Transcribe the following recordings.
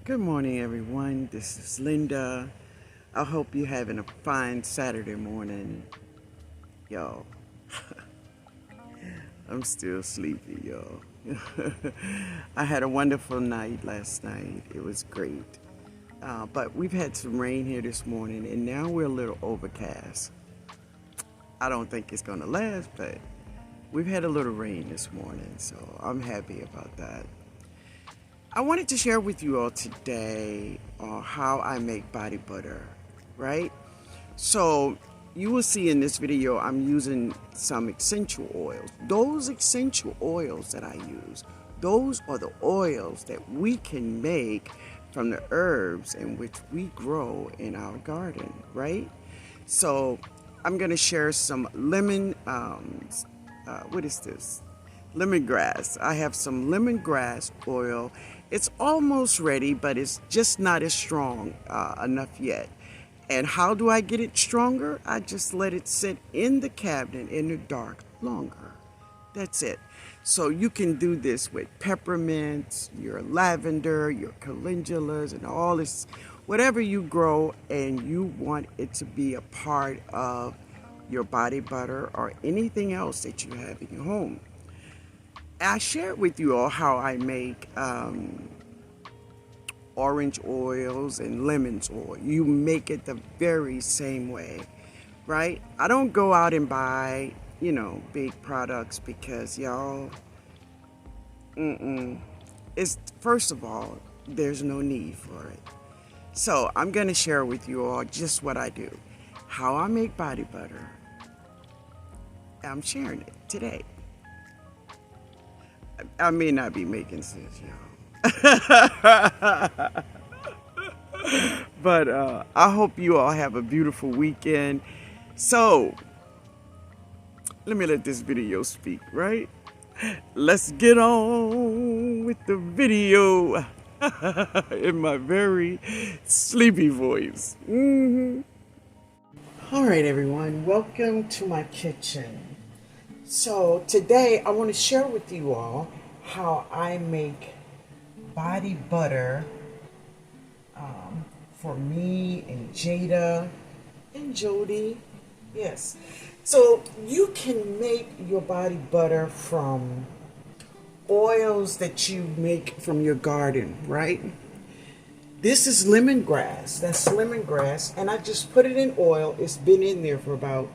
Good morning, everyone. This is Linda. I hope you're having a fine Saturday morning, y'all. I'm still sleepy, y'all. I had a wonderful night last night. It was great. But we've had some rain here this morning, and now we're a little overcast. I don't think it's going to last, but we've had a little rain this morning, so I'm happy about that. I wanted to share with you all today how I make body butter, right? So you will see in this video I'm using some essential oils. Those essential oils that I use, those are the oils that we can make from the herbs in which we grow in our garden, right? So I'm going to share some lemon, what is this? Lemongrass. I have some lemongrass oil. It's almost ready, but it's just not as strong enough yet. And how do I get it stronger? I just let it sit in the cabinet in the dark longer. That's it. So you can do this with peppermints, your lavender, your calendulas, and all this, whatever you grow and you want it to be a part of your body butter or anything else that you have in your home. I shared with you all how I make orange oils and lemons oil. You make it the very same way, right? I don't go out and buy, big products because y'all, it's, first of all, there's no need for it. So I'm going to share with you all just what I do, how I make body butter. I'm sharing it today. I may not be making sense, y'all. But I hope you all have a beautiful weekend. So, let me let this video speak, right? Let's get on with the video in my very sleepy voice. All right, everyone. Welcome to my kitchen. So today I want to share with you all how I make body butter for me and Jada and Jody. Yes. So you can make your body butter from oils that you make from your garden, right? This is lemongrass. That's lemongrass. And I just put it in oil. It's been in there for about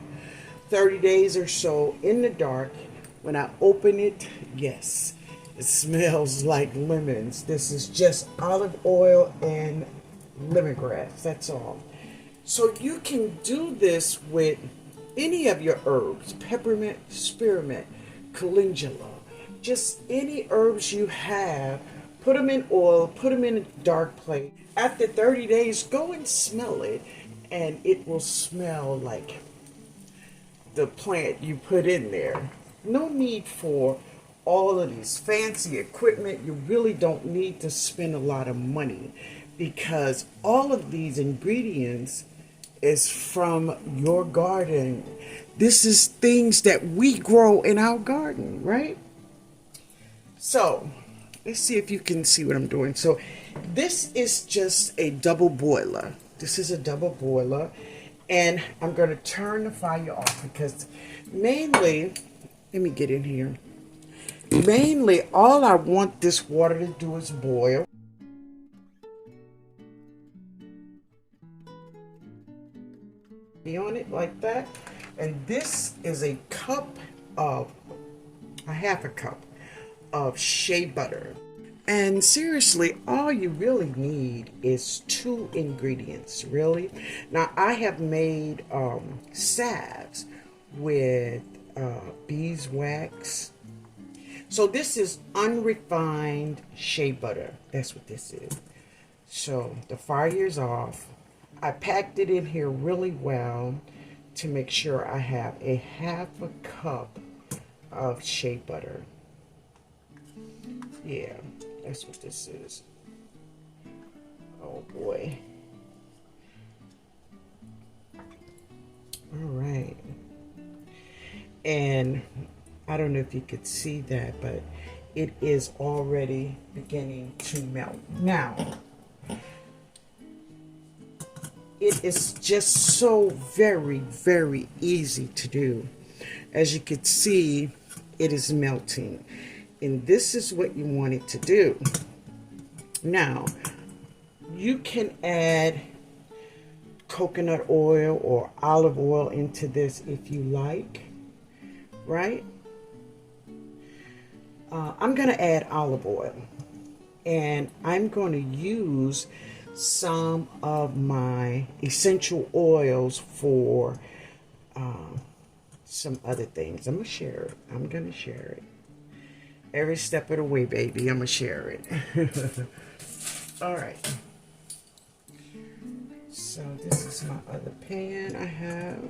30 days or so in the dark. When I open it, yes, it smells like lemons. This is just olive oil and lemongrass. That's all. So you can do this with any of your herbs, peppermint, spearmint, calendula, just any herbs you have. Put them in oil, put them in a dark place. After 30 days, go and smell it, and it will smell like the plant you put in there. No need for all of these fancy equipment. You really don't need to spend a lot of money because all of these ingredients is from your garden. This is things that we grow in our garden, right? So let's see if you can see what I'm doing. So this is just a double boiler. This is a double boiler. And I'm going to turn the fire off because mainly, let me get in here. Mainly, all I want this water to do is boil. Be on it like that. And this is a half a cup of shea butter. And seriously, all you really need is 2 ingredients, really. Now, I have made salves with beeswax. So this is unrefined shea butter. That's what this is. So the fire is off. I packed it in here really well to make sure I have a half a cup of shea butter. Yeah. That's what this is. Oh boy. All right. And I don't know if you could see that, but it is already beginning to melt. Now, it is just so very, very easy to do. As you can see, it is melting. And this is what you want it to do. Now, you can add coconut oil or olive oil into this if you like, right? I'm going to add olive oil, and I'm going to use some of my essential oils for some other things. I'm going to share it. I'm going to share it. Every step of the way, baby, I'm going to share it. All right. So this is my other pan I have.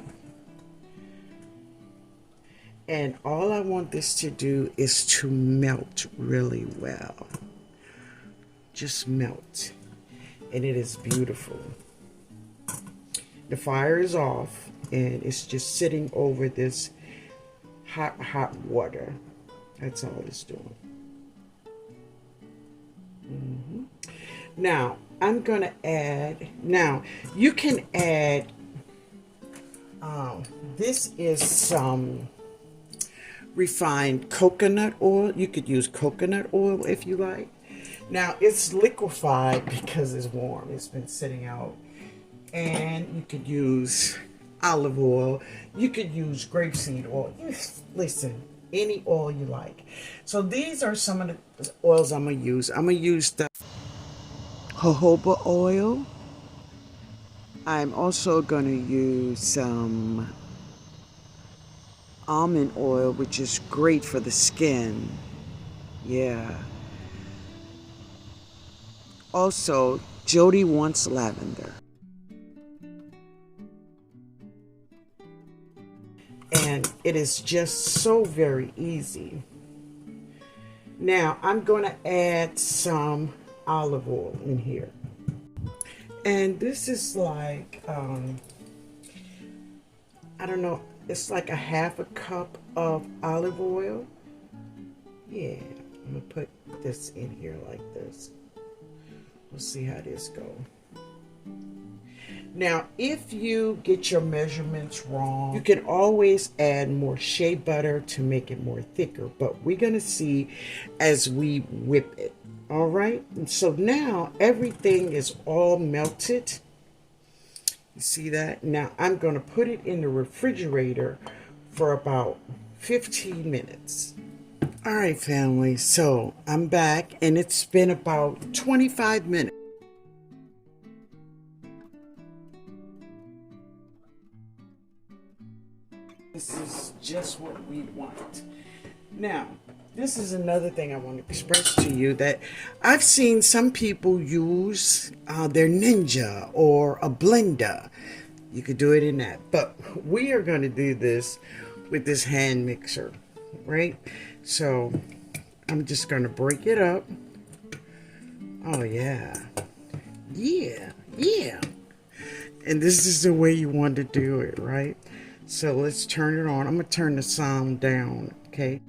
And all I want this to do is to melt really well. Just melt. And it is beautiful. The fire is off and it's just sitting over this hot water. That's all it's doing. Now, I'm going to add, now you can add, this is some refined coconut oil. You could use coconut oil if you like. Now, it's liquefied because it's warm. It's been sitting out. And you could use olive oil. You could use grapeseed oil. Listen, any oil you like. So these are some of the oils I'm going to use. I'm going to use the jojoba oil. I'm also going to use some almond oil, which is great for the skin. Yeah. Also, Jody wants lavender. And it is just so very easy. Now, I'm going to add some olive oil in here. And this is like, I don't know, it's like a half a cup of olive oil. Yeah, I'm going to put this in here like this. We'll see how this goes. Now, if you get your measurements wrong, you can always add more shea butter to make it more thicker. But we're going to see as we whip it. All right. And so now everything is all melted. You see that? Now I'm going to put it in the refrigerator for about 15 minutes. All right, family. So I'm back and it's been about 25 minutes. This is just what we want. Now, this is another thing I want to express to you, that I've seen some people use their Ninja or a blender. You could do it in that. But we are going to do this with this hand mixer, right? So I'm just going to break it up. Oh, yeah. Yeah, yeah. And this is the way you want to do it, right? So let's turn it on. I'm going to turn the sound down, okay?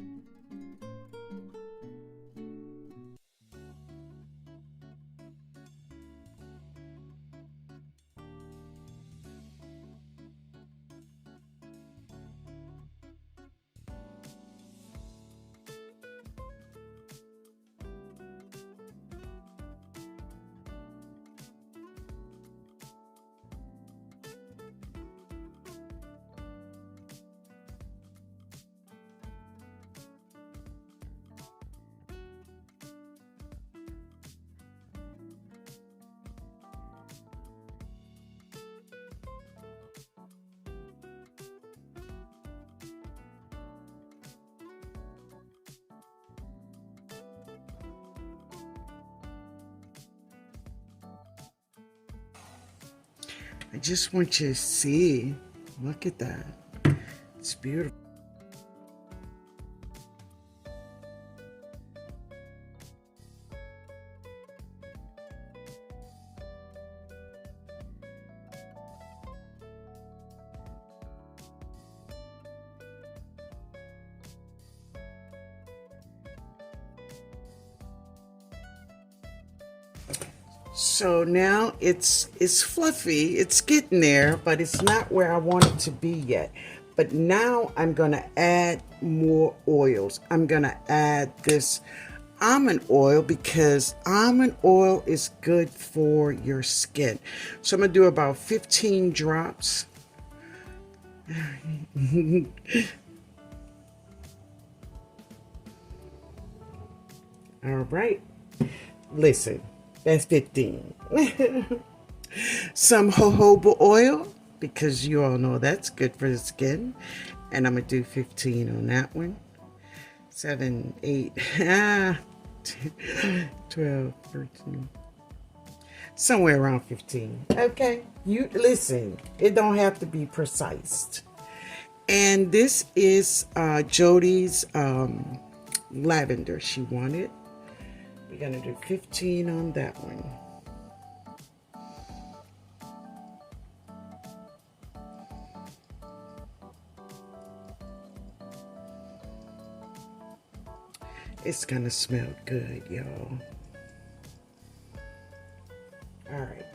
I just want you to see. Look at that. It's beautiful. So now it's fluffy, it's getting there, but it's not where I want it to be yet. But now I'm gonna add more oils. I'm gonna add this almond oil because almond oil is good for your skin. So I'm gonna do about 15 drops. All right, listen, that's 15. Some jojoba oil, because you all know that's good for the skin. And I'm going to do 15 on that one. 7, 8, 12, 13. Somewhere around 15. Okay, you listen, it don't have to be precise. And this is Jody's lavender she wanted. We're going to do 15 on that one. It's gonna smell good, y'all. All right.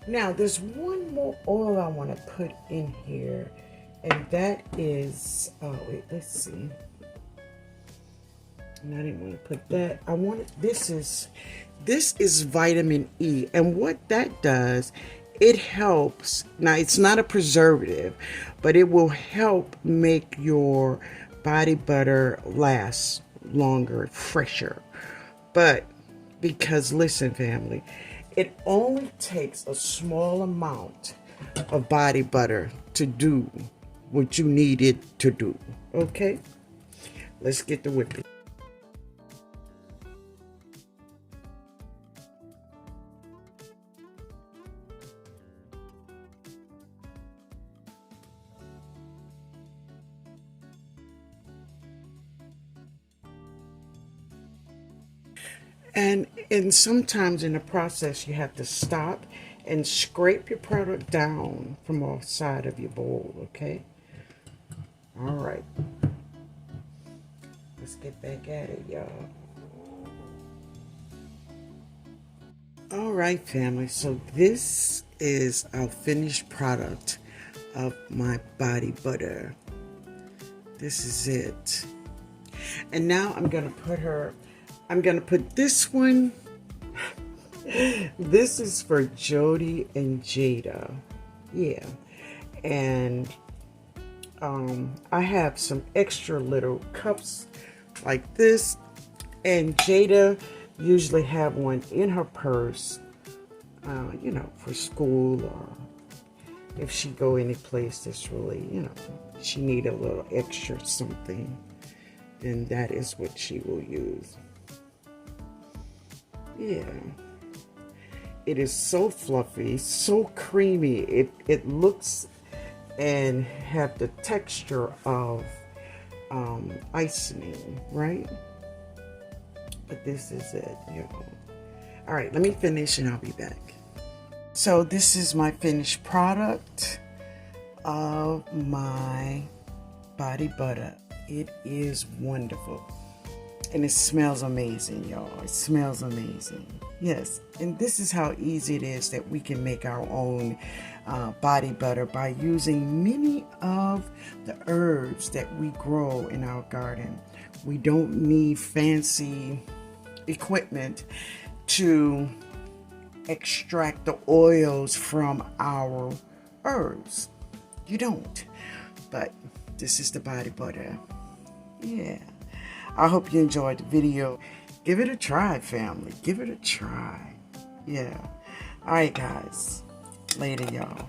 Now, there's one more oil I want to put in here, and that is, oh wait, let's see. And I didn't want to put that. I wanted, this is vitamin E, and what that does, it helps. Now, it's not a preservative, but it will help make your body butter last longer, fresher. But because listen, family, it only takes a small amount of body butter to do what you need it to do. Okay, let's get to whipping. And sometimes in the process you have to stop and scrape your product down from off side of your bowl, okay? All right. Let's get back at it, y'all. All right, family. So this is our finished product of my body butter. This is it. And now I'm going to put this one. This is for Jody and Jada. Yeah. And I have some extra little cups like this. And Jada usually have one in her purse, you know, for school, or if she go any place that's really, you know, she need a little extra something, then that is what she will use. Yeah. It is so fluffy, so creamy. It looks and have the texture of icing, right? But this is it, you know. All right, let me finish and I'll be back. So this is my finished product of my body butter. It is wonderful. And it smells amazing, y'all. It smells amazing. Yes, and this is how easy it is that we can make our own body butter by using many of the herbs that we grow in our garden. We don't need fancy equipment to extract the oils from our herbs. You don't. But this is the body butter. Yeah. I hope you enjoyed the video. Give it a try, family. Give it a try. Yeah. All right, guys. Later, y'all.